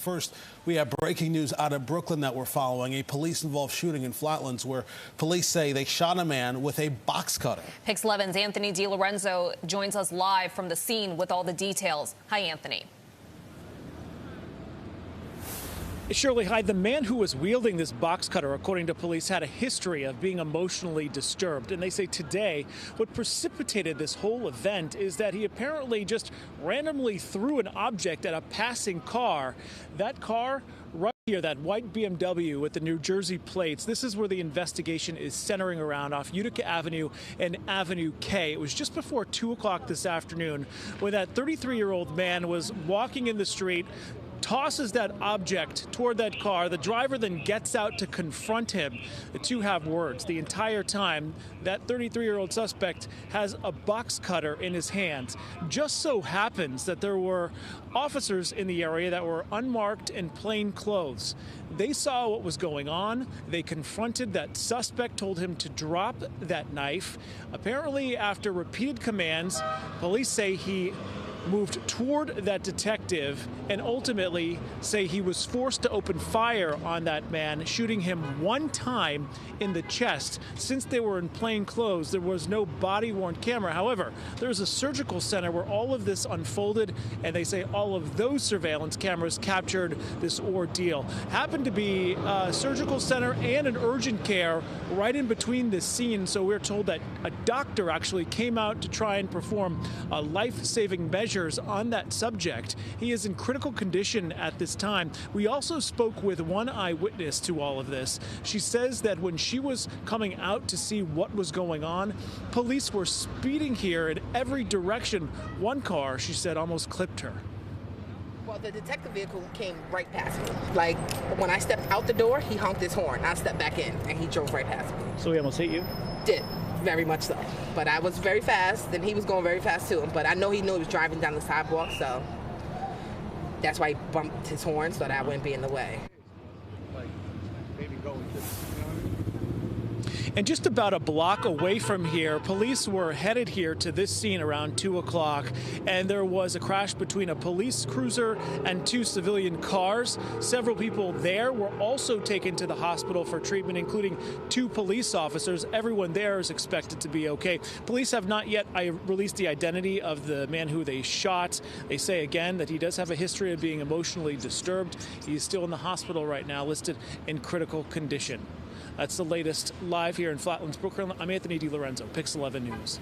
First, we have breaking news out of Brooklyn that we're following. A police-involved shooting in Flatlands where police say they shot a man with a box cutter. Pix 11's Anthony DiLorenzo joins us live from the scene with all the details. Hi, Anthony. Shirley, hi. The man who was wielding this box cutter, according to police, had a history of being emotionally disturbed. And they say today what precipitated this whole event is that he apparently just randomly threw an object at a passing car. That car right here, that white BMW with the New Jersey plates, this is where the investigation is centering around, off Utica Avenue and Avenue K. It was just before 2 o'clock this afternoon when that 33-year-old man was walking in the street, tosses that object toward that car. The driver then gets out to confront him. The two have words. The entire time, that 33-year-old suspect has a box cutter in his hands. Just so happens that there were officers in the area that were unmarked and plain clothes. They saw what was going on. They confronted that suspect, told him to drop that knife. Apparently, after repeated commands, police say he moved toward that detective and ultimately say he was forced to open fire on that man, shooting him one time in the chest. Since they were in plain clothes, there was no body-worn camera. However, there's a surgical center where all of this unfolded, and they say all of those surveillance cameras captured this ordeal. Happened to be a surgical center and an urgent care right in between this scene, so we're told that a doctor actually came out to try and perform a life-saving measure on that subject. He is in critical condition at this time. We also spoke with one eyewitness to all of this. She says that when she was coming out to see what was going on, police were speeding here in every direction. One car, she said, almost clipped her. Well, the detective vehicle came right past me. Like, when I stepped out the door, he honked his horn. I stepped back in, and he drove right past me. So he almost hit you? Did. Very much so. But I was very fast, and he was going very fast too. But I know he knew he was driving down the sidewalk, so that's why he bumped his horn so that I wouldn't be in the way. And just about a block away from here, police were headed here to this scene around 2 o'clock, and there was a crash between a police cruiser and two civilian cars. Several people there were also taken to the hospital for treatment, including two police officers. Everyone there is expected to be okay. Police have not yet released the identity of the man who they shot. They say again that he does have a history of being emotionally disturbed. He's still in the hospital right now, listed in critical condition. That's the latest live here in Flatlands, Brooklyn. I'm Anthony DiLorenzo, Pix 11 News.